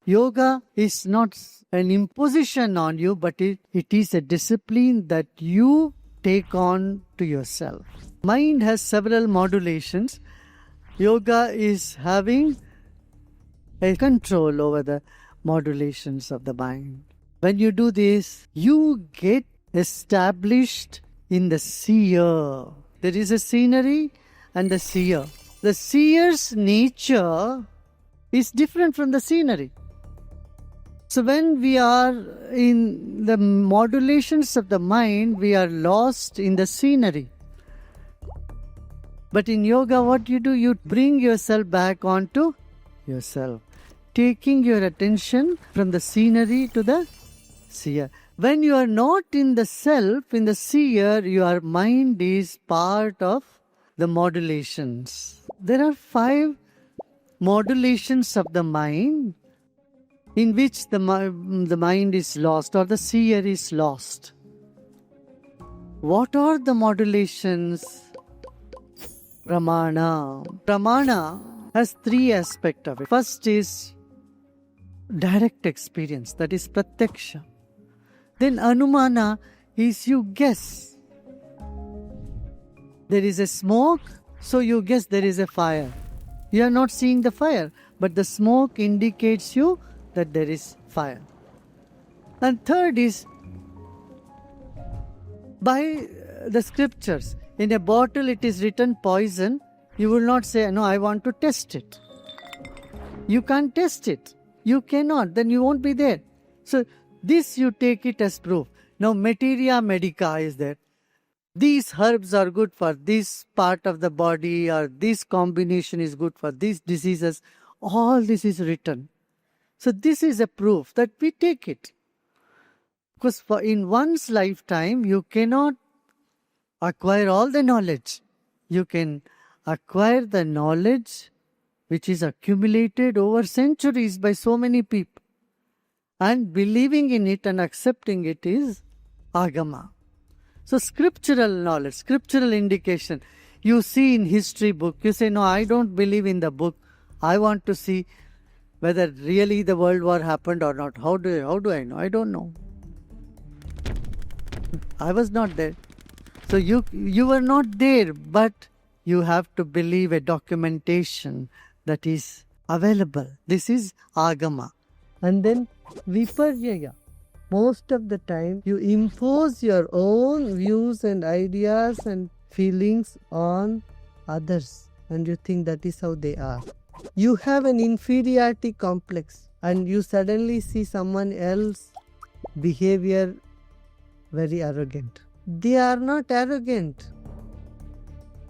Yoga is not an imposition on you, but it is a discipline that you take on to yourself. Mind has several modulations. Yoga is having a control over the modulations of the mind. When you do this, you get established in the seer. There is a scenery and the seer. The seer's nature is different from the scenery. So when we are in the modulations of the mind, we are lost in the scenery. But in yoga, what you do, you bring yourself back onto yourself, taking your attention from the scenery to the seer. When you are not in the self, in the seer, your mind is part of the modulations. There are 5 modulations of the mind in which the mind is lost or the seer is lost. What are the modulations? Pramana. Pramana has 3 aspects of it. First is direct experience, that is pratyaksha. Then anumana is you guess. There is a smoke, so you guess there is a fire. You are not seeing the fire, but the smoke indicates you that there is fire. And third is by the scriptures. In a bottle it is written poison. You will not say, no, I want to test it. You can't test it. You cannot, then you won't be there. So this you take it as proof. Now materia medica is there. These herbs are good for this part of the body, or this combination is good for these diseases. All this is written. So this is a proof that we take it. Because in one's lifetime, you cannot acquire all the knowledge. You can acquire the knowledge which is accumulated over centuries by so many people. And believing in it and accepting it is agama. So scriptural knowledge, scriptural indication. You see in history book, you say, no, I don't believe in the book. I want to see whether really the world war happened or not. How do I know? I don't know. I was not there. So you were not there, but you have to believe a documentation that is available. This is agama. And then Viparyaya. Most of the time you impose your own views and ideas and feelings on others, and you think that is how they are. You have an inferiority complex and you suddenly see someone else behavior very arrogant. They are not arrogant.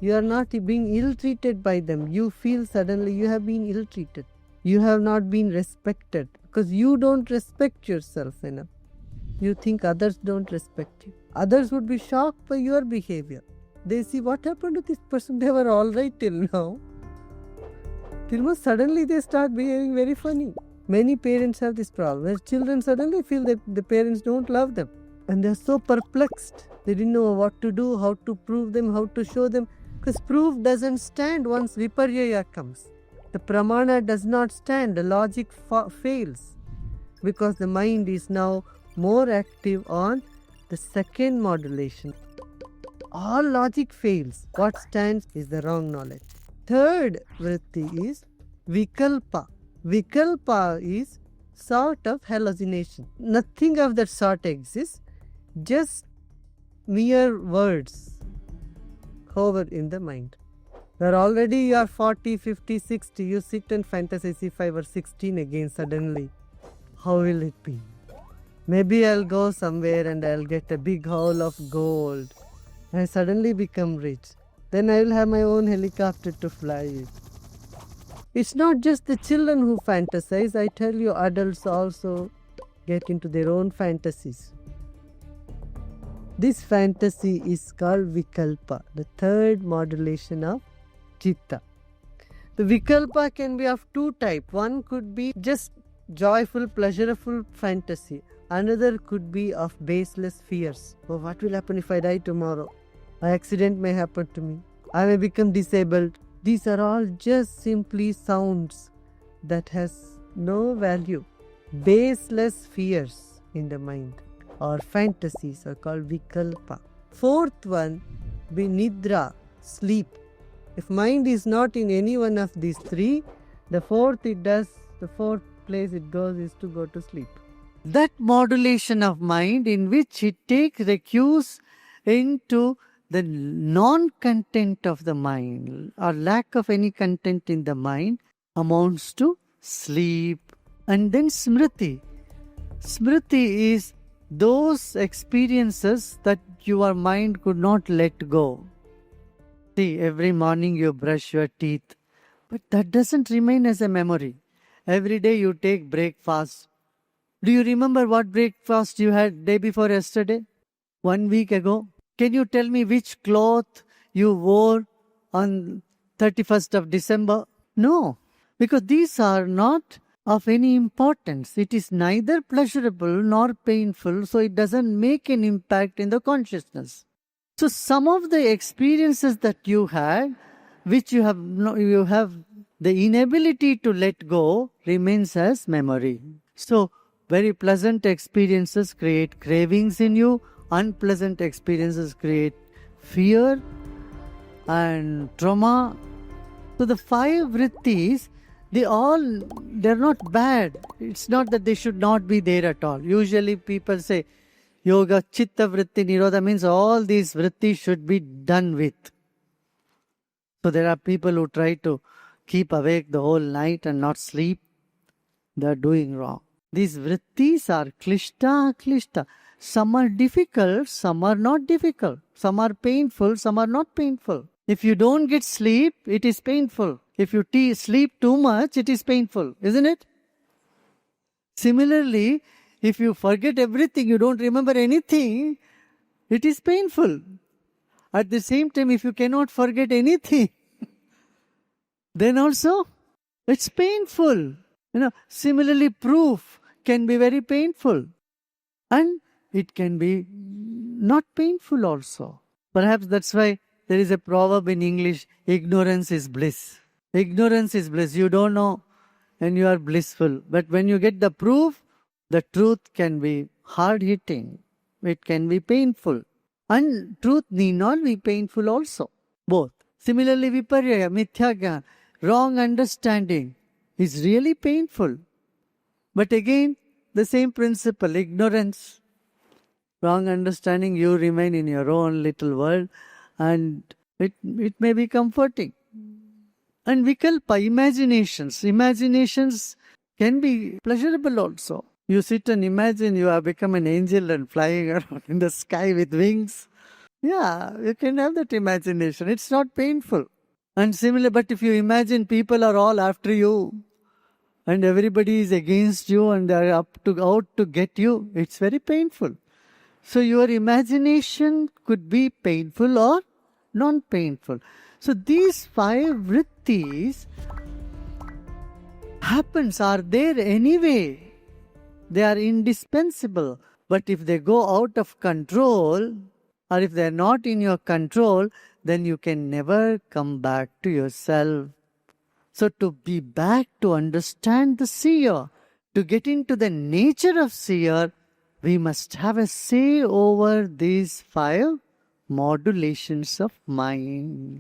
You are not being ill-treated by them. You feel suddenly you have been ill-treated. You have not been respected because you don't respect yourself enough. You think others don't respect you. Others would be shocked by your behavior. They see what happened to this person. They were all right till now. Till now suddenly they start behaving very funny. Many parents have this problem where children suddenly feel that the parents don't love them. And they are so perplexed. They didn't know what to do, how to prove them, how to show them. Because proof doesn't stand once Viparyaya comes. The Pramana does not stand. The logic fails. Because the mind is now more active on the second modulation. All logic fails. What stands is the wrong knowledge. Third vritti is Vikalpa. Vikalpa is sort of hallucination. Nothing of that sort exists. Just mere words hover in the mind. Where already you are 40, 50, 60, you sit and fantasize if I were 16 again suddenly. How will it be? Maybe I'll go somewhere and I'll get a big haul of gold. And I suddenly become rich. Then I will have my own helicopter to fly it. It's not just the children who fantasize. I tell you, adults also get into their own fantasies. This fantasy is called Vikalpa, the third modulation of Chitta. The Vikalpa can be of 2 types. One could be just joyful, pleasurable fantasy. Another could be of baseless fears. Oh, what will happen if I die tomorrow? An accident may happen to me. I may become disabled. These are all just simply sounds that has no value. baseless fears in the mind or fantasies are called Vikalpa. Fourth one, be Nidra, sleep. If mind is not in any one of these three, the fourth place it goes is to go to sleep. That modulation of mind in which it takes the cues into the non-content of the mind or lack of any content in the mind amounts to sleep. And then Smriti. Smriti is those experiences that your mind could not let go. See, every morning you brush your teeth, but that doesn't remain as a memory. Every day you take breakfast. Do you remember what breakfast you had day before yesterday? 1 week ago? Can you tell me which cloth you wore on 31st of December? No, because these are not of any importance. It is neither pleasurable nor painful, so it doesn't make an impact in the consciousness. So some of the experiences that you had, which you have the inability to let go, remains as memory. So very pleasant experiences create cravings in you, unpleasant experiences create fear and trauma. So the 5 vrittis, they're not bad. It's not that they should not be there at all. Usually people say, yoga, chitta vritti, nirodha means all these vrittis should be done with. So there are people who try to keep awake the whole night and not sleep. They are doing wrong. These vrittis are klishta, aklishta. Some are difficult, some are not difficult. Some are painful, some are not painful. If you don't get sleep, it is painful. If you sleep too much, it is painful, isn't it? Similarly, if you forget everything, you don't remember anything, it is painful. At the same time, if you cannot forget anything, then also it's painful. Similarly, proof can be very painful. And it can be not painful also. Perhaps that's why there is a proverb in English, ignorance is bliss. Ignorance is bliss. You don't know and you are blissful. But when you get the proof, the truth can be hard-hitting. It can be painful. And truth need not be painful also. Both. Similarly, Viparyaya, Mithya, wrong understanding is really painful. But again, the same principle, ignorance, wrong understanding, you remain in your own little world and it may be comforting. And Vikalpa, imaginations can be pleasurable also. You sit and imagine you have become an angel and flying around in the sky with wings. Yeah, you can have that imagination. It's not painful. And similar, but if you imagine people are all after you and everybody is against you and they are out to get you, it's very painful. So your imagination could be painful or non-painful. So these 5 vrittis are there anyway. They are indispensable. But if they go out of control, or if they are not in your control, then you can never come back to yourself. So to be back, to understand the seer, to get into the nature of seer, we must have a say over these 5 modulations of mind.